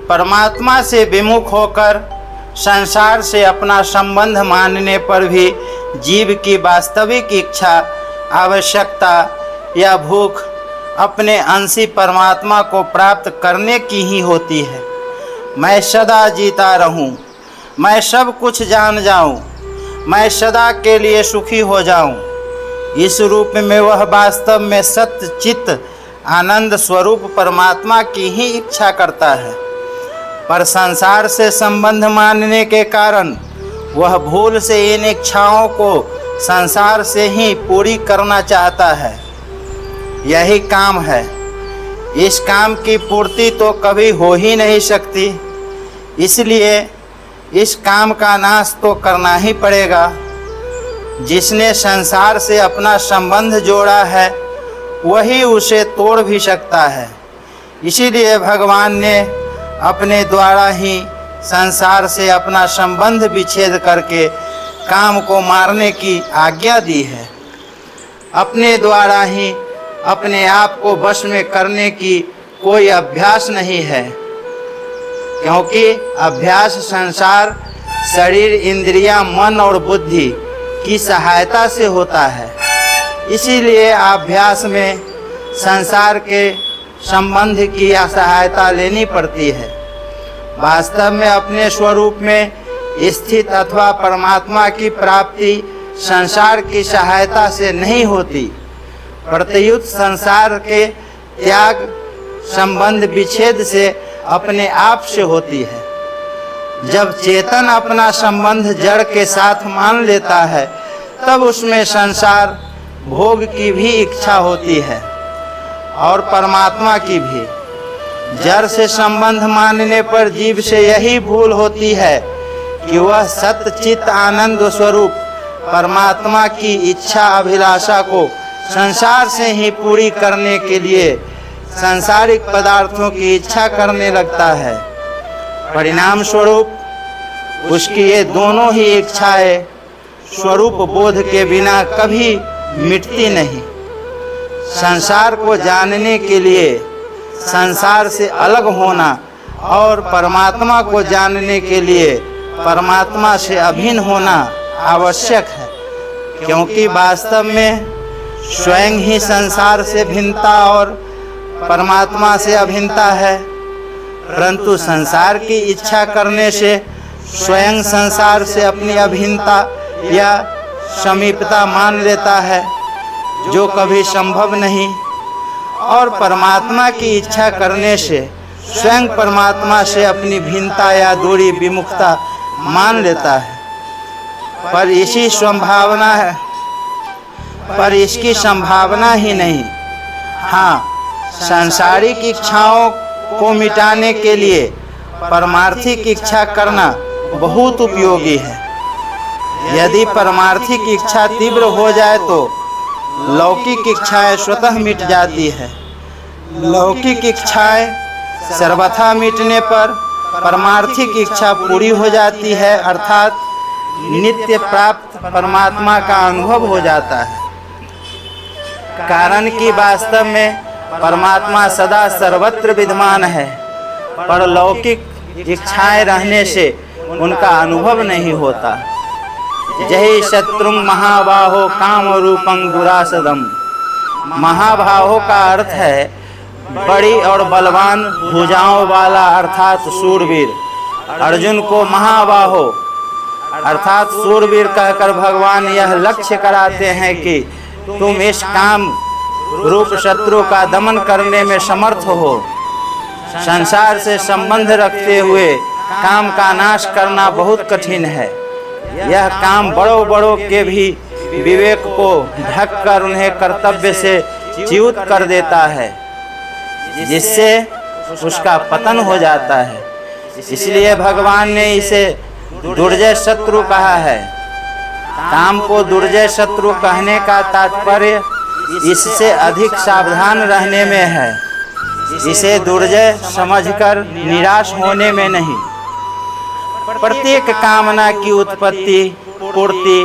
परमात्मा से विमुख होकर संसार से अपना संबंध मानने पर भी जीव की वास्तविक इच्छा, आवश्यकता या भूख अपने अंशी परमात्मा को प्राप्त करने की ही होती है। मैं सदा जीता रहूं, मैं सब कुछ जान जाऊं, मैं सदा के लिए सुखी हो जाऊं, इस रूप में वह वास्तव में सत्य चित्त आनंद स्वरूप परमात्मा की ही इच्छा करता है। पर संसार से संबंध मानने के कारण वह भूल से इन इच्छाओं को संसार से ही पूरी करना चाहता है। यही काम है। इस काम की पूर्ति तो कभी हो ही नहीं सकती, इसलिए इस काम का नाश तो करना ही पड़ेगा। जिसने संसार से अपना संबंध जोड़ा है वही उसे तोड़ भी सकता है। इसीलिए भगवान ने अपने द्वारा ही संसार से अपना संबंध विच्छेद करके काम को मारने की आज्ञा दी है। अपने द्वारा ही अपने आप को वश में करने की कोई अभ्यास नहीं है, क्योंकि अभ्यास संसार, शरीर, इंद्रियां, मन और बुद्धि की सहायता से होता है। इसीलिए अभ्यास में संसार के संबंध की सहायता लेनी पड़ती है। वास्तव में अपने स्वरूप में स्थित अथवा परमात्मा की प्राप्ति संसार की सहायता से नहीं होती, प्रत्युत संसार के त्याग, संबंध विच्छेद से अपने आप से होती है। जब चेतन अपना संबंध जड़ के साथ मान लेता है तब उसमें संसार भोग की भी इच्छा होती है और परमात्मा की भी। जड़ से संबंध मानने पर जीव से यही भूल होती है कि वह सत्य चित्त आनंद स्वरूप परमात्मा की इच्छा, अभिलाषा को संसार से ही पूरी करने के लिए सांसारिक पदार्थों की इच्छा करने लगता है। परिणाम स्वरूप उसकी ये दोनों ही इच्छाएं स्वरूप बोध के बिना कभी मिटती नहीं। संसार को जानने के लिए संसार से अलग होना और परमात्मा को जानने के लिए परमात्मा से अभिन्न होना आवश्यक है, क्योंकि वास्तव में स्वयं ही संसार से भिन्नता और परमात्मा से अभिन्नता है। परंतु संसार की इच्छा करने से स्वयं संसार से अपनी अभिन्नता या समीपता मान लेता है, जो कभी संभव नहीं, और परमात्मा की इच्छा करने से स्वयं परमात्मा से अपनी भिन्नता या दूरी, विमुखता मान लेता है। पर इसकी संभावना ही नहीं। हाँ, सांसारिक इच्छाओं को मिटाने के लिए परमार्थिक इच्छा करना बहुत उपयोगी है। यदि परमार्थिक इच्छा तीव्र हो जाए तो लौकिक इच्छाएं स्वतः मिट जाती है। लौकिक इच्छाएं सर्वथा मिटने पर परमार्थिक इच्छा पूरी हो जाती है, अर्थात नित्य प्राप्त परमात्मा का अनुभव हो जाता है। कारण कि वास्तव में परमात्मा सदा सर्वत्र विद्यमान है, पर लौकिक इच्छाएं रहने से उनका अनुभव नहीं होता। जय शत्रुं महाबाहो काम रूपं दुरासदम। महाबाहो का अर्थ है बड़ी और बलवान भुजाओं वाला, अर्थात सूरवीर। अर्जुन को महाबाहो अर्थात सूरवीर कहकर भगवान यह लक्ष्य कराते हैं कि तुम इस काम रूप शत्रु का दमन करने में समर्थ हो। संसार से संबंध रखते हुए काम का नाश करना बहुत कठिन है। यह काम बड़ों बड़ों के भी विवेक को ढककर उन्हें कर्तव्य से च्युत कर देता है, जिससे उसका पतन हो जाता है। इसलिए भगवान ने इसे दुर्जय शत्रु कहा है। काम को दुर्जय शत्रु कहने का तात्पर्य इससे अधिक सावधान रहने में है, इसे दुर्जय समझकर निराश होने में नहीं। प्रत्येक कामना की उत्पत्ति, पूर्ति,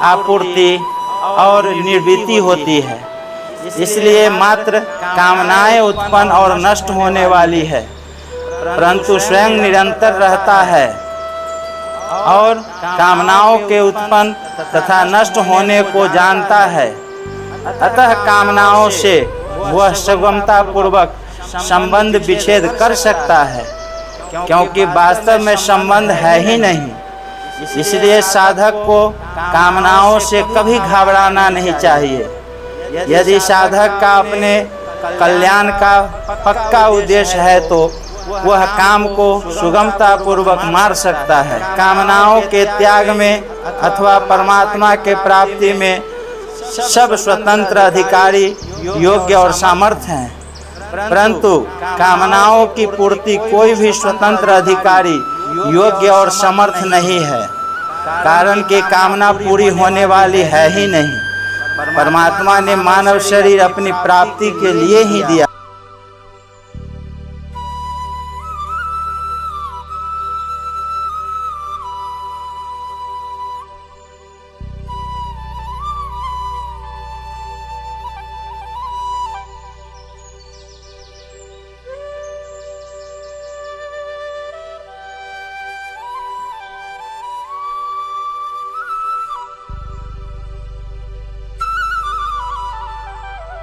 आपूर्ति और निवृत्ति होती है, इसलिए मात्र कामनाएं उत्पन्न और नष्ट होने वाली है। परंतु स्वयं निरंतर रहता है और कामनाओं के उत्पन्न तथा नष्ट होने को जानता है। अतः कामनाओं से वह सुगमता पूर्वक संबंध विच्छेद कर सकता है, क्योंकि वास्तव में संबंध है ही नहीं। इसलिए साधक को कामनाओं से कभी घबराना नहीं चाहिए। यदि साधक का अपने कल्याण का पक्का उद्देश्य है तो वह काम को सुगमता पूर्वक मार सकता है। कामनाओं के त्याग में अथवा परमात्मा के प्राप्ति में सब स्वतंत्र अधिकारी योग्य और सामर्थ्य हैं, परंतु कामनाओं की पूर्ति कोई भी स्वतंत्र अधिकारी योग्य और समर्थ नहीं है, कारण कि कामना पूरी होने वाली है ही नहीं। परमात्मा ने मानव शरीर अपनी प्राप्ति के लिए ही दिया।